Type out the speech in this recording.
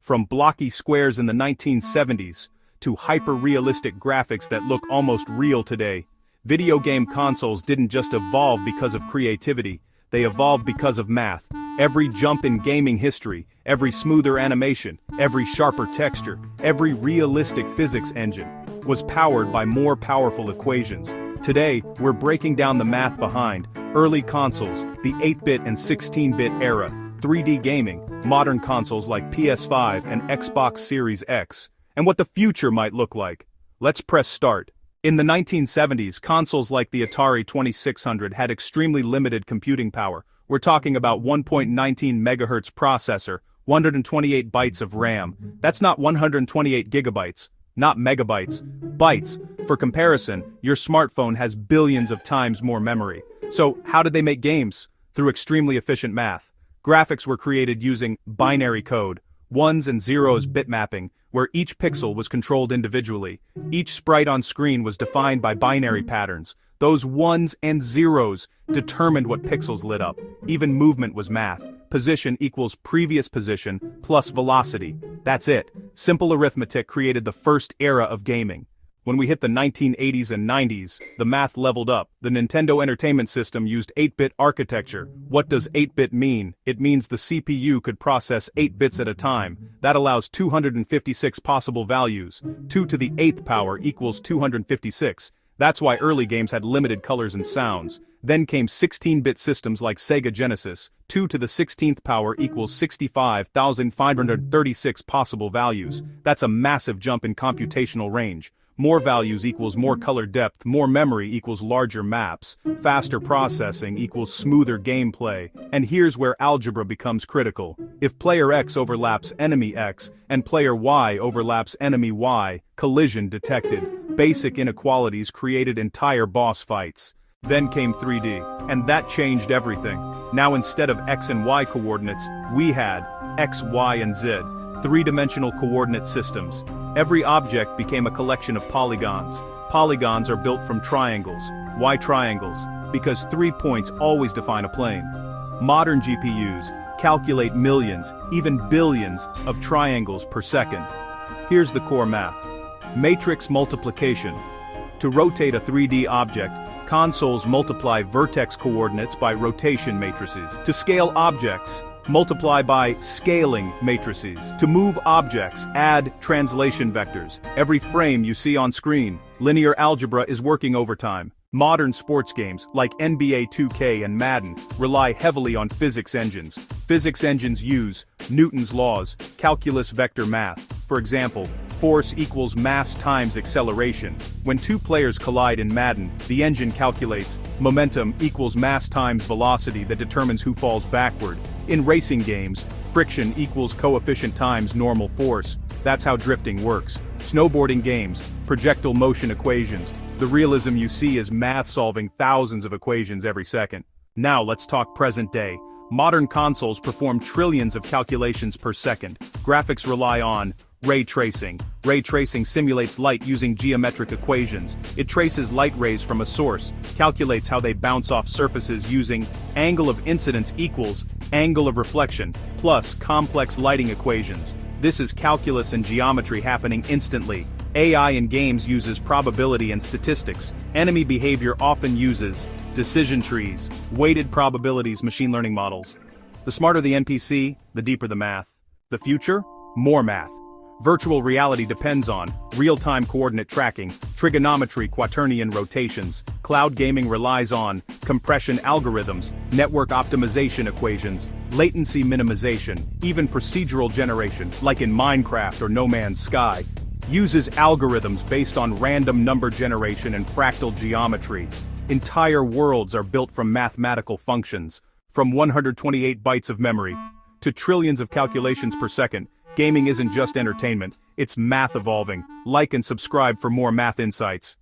From blocky squares in the 1970s, to hyper-realistic graphics that look almost real today, video game consoles didn't just evolve because of creativity, they evolved because of math. Every jump in gaming history, every smoother animation, every sharper texture, every realistic physics engine, was powered by more powerful equations. Today, we're breaking down the math behind early consoles, the 8-bit and 16-bit era, 3D gaming, modern consoles like PS5 and Xbox Series X, and what the future might look like. Let's press start. In the 1970s, consoles like the Atari 2600 had extremely limited computing power. We're talking about 1.19 MHz processor, 128 bytes of RAM. That's not 128 gigabytes, not megabytes, bytes. For comparison, your smartphone has billions of times more memory. So, how did they make games? Through extremely efficient math. Graphics were created using binary code, ones and zeros bit mapping, where each pixel was controlled individually. Each sprite on screen was defined by binary patterns. Those ones and zeros determined what pixels lit up. Even movement was math. Position equals previous position plus velocity. That's it. Simple arithmetic created the first era of gaming. When we hit the 1980s and 90s, the math leveled up. The Nintendo Entertainment System used 8-bit architecture. What does 8-bit mean? It means the CPU could process 8 bits at a time. That allows 256 possible values. 2 to the 8th power equals 256. That's why early games had limited colors and sounds. Then came 16-bit systems like Sega Genesis. 2 to the 16th power equals 65,536 possible values. That's a massive jump in computational range. More values equals more color depth, more memory equals larger maps, faster processing equals smoother gameplay, and here's where algebra becomes critical. If player X overlaps enemy X, and player Y overlaps enemy Y, collision detected. Basic inequalities created entire boss fights. Then came 3D, and that changed everything. Now instead of X and Y coordinates, we had X, Y, and Z, three-dimensional coordinate systems. Every object became a collection of polygons. Polygons are built from triangles. Why triangles? Because 3 points always define a plane. Modern GPUs calculate millions, even billions, of triangles per second. Here's the core math. Matrix multiplication. To rotate a 3D object, consoles multiply vertex coordinates by rotation matrices. To scale objects, multiply by scaling matrices. To move objects, add translation vectors. Every frame you see on screen, linear algebra is working overtime. Modern sports games, like NBA 2K and Madden, rely heavily on physics engines. Physics engines use Newton's laws, calculus vector math. For example, force equals mass times acceleration. When two players collide in Madden, the engine calculates momentum equals mass times velocity that determines who falls backward. In racing games, friction equals coefficient times normal force. That's how drifting works. Snowboarding games, projectile motion equations. The realism you see is math solving thousands of equations every second. Now let's talk present day. Modern consoles perform trillions of calculations per second. Graphics rely on ray tracing. Ray tracing simulates light using geometric equations. It traces light rays from a source, calculates how they bounce off surfaces using angle of incidence equals angle of reflection, plus complex lighting equations. This is calculus and geometry happening instantly. AI in games uses probability and statistics. Enemy behavior often uses decision trees, weighted probabilities, machine learning models. The smarter the NPC, the deeper the math. The future? More math. Virtual reality depends on real-time coordinate tracking, trigonometry, quaternion rotations. Cloud gaming relies on compression algorithms, network optimization equations, latency minimization, even procedural generation, like in Minecraft or No Man's Sky, uses algorithms based on random number generation and fractal geometry. Entire worlds are built from mathematical functions, from 128 bytes of memory to trillions of calculations per second. Gaming isn't just entertainment, it's math evolving. Like and subscribe for more math insights.